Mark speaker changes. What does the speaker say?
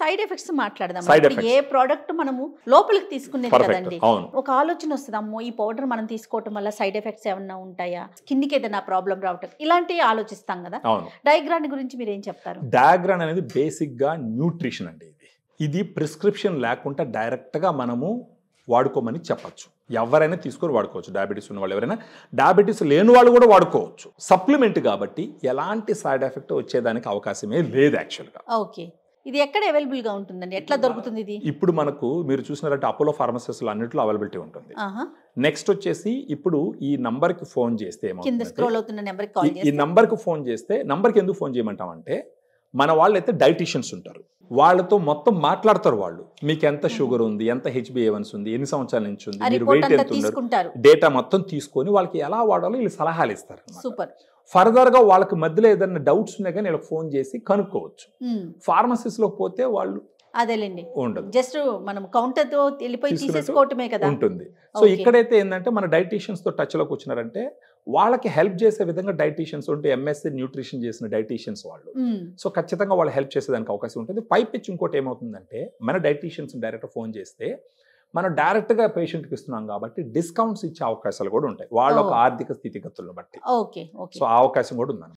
Speaker 1: Side effects మాట్లాడదాం.
Speaker 2: Side
Speaker 1: ఇప్పుడు ఏ product మనము లోపలికి తీసుకునేది కదండి.
Speaker 2: అవును.
Speaker 1: ఒక ఆలోచన వస్తుంది, అమ్మో ఈ పౌడర్ మనం తీసుకోవటం వల్ల సైడ్ ఎఫెక్ట్స్ ఏమన్నా ఉంటాయా, స్కిన్ కి ఏదైనా ప్రాబ్లం రావటం, ఇలాంటివి ఆలోచిస్తాం కదా.
Speaker 2: అవును.
Speaker 1: డయాగ్రాన్ గురించి మీరు ఏం చెప్తారు?
Speaker 2: డయాగ్రాన్ అనేది బేసిక్ గా న్యూట్రిషన్ అండి. ఇది ప్రిస్క్రిప్షన్ లేకుండా డైరెక్ట్ గా మనము వాడుకోమని చెప్పచ్చు. ఎవరైనా తీసుకొని వాడుకోవచ్చు. డయాబెటీస్ ఉన్న వాళ్ళు, ఎవరైనా డయాబెటీస్ లేని వాళ్ళు కూడా వాడుకోవచ్చు. సప్లిమెంట్ కాబట్టి ఎలాంటి సైడ్ ఎఫెక్ట్ వచ్చేదానికి అవకాశమే లేదు యాక్చువల్గా.
Speaker 1: ఓకే, ఇది ఎక్కడ అవైలబుల్ గా ఉంటుందండి, ఎట్లా దొరుకుతుంది ఇది?
Speaker 2: ఇప్పుడు మనకు మీరు చూసినారంటే అపోలో ఫార్మసీస్ అన్నింటిలో అవైలబిలిటీ ఉంటుంది. నెక్స్ట్ వచ్చేసి ఇప్పుడు ఈ నంబర్ కి ఫోన్ చేస్తే
Speaker 1: కింద స్క్రోల్ అవుతున్న నెంబర్ కి కాల్ చేస్తే,
Speaker 2: ఈ నంబర్ కి ఫోన్ చేస్తే, నంబర్కి ఎందుకు ఫోన్ చేయమంటామంటే మన వాళ్ళు అయితే డైటీషియన్స్ ఉంటారు, వాళ్ళతో మొత్తం మాట్లాడతారు. వాళ్ళు మీకు ఎంత షుగర్ ఉంది, ఎంత HbA1c ఉంది, ఎన్ని సంవత్సరాల నుంచి ఉంది, మీరు వెయిట్ ఎంత ఉన్నారు, డేటా మొత్తం తీసుకొని వాళ్ళకి ఎలా వాడాలో వీళ్ళు సలహాలు ఇస్తారు.
Speaker 1: సూపర్.
Speaker 2: ఫర్దర్ గా వాళ్ళకి మధ్యలో ఏదైనా డౌట్స్ ఉన్నాయి కానీ వీళ్ళకి ఫోన్ చేసి కనుక్కోవచ్చు. ఫార్మసీస్ లో పోతే వాళ్ళు
Speaker 1: అదేలేండి
Speaker 2: ఉండదు,
Speaker 1: జస్ట్ మనం కౌంటర్ తో వెళ్ళిపోయి తీసేసుకోవటమే కదా
Speaker 2: ఉంటుంది. సో ఇక్కడైతే ఏంటంటే మన డైటీషియన్స్ తో టచ్ లోకి వచ్చినారంటే వాళ్ళకి హెల్ప్ చేసే విధంగా డైటీషియన్స్ ఉంటే, MSc న్యూట్రిషన్ చేసిన డైటీషియన్స్ వాళ్ళు, సో ఖచ్చితంగా వాళ్ళు హెల్ప్ చేసేదానికి అవకాశం ఉంటుంది. పైపెచ్చి ఇంకోటి ఏమవుతుందంటే, మన డైటీషియన్స్ డైరెక్ట్ ఫోన్ చేస్తే మనం డైరెక్ట్ గా పేషెంట్కి ఇస్తున్నాం కాబట్టి డిస్కౌంట్స్ ఇచ్చే అవకాశాలు కూడా ఉంటాయి, వాళ్ళ ఒక ఆర్థిక స్థితిగతులను బట్టి. సో ఆ అవకాశం కూడా ఉంది.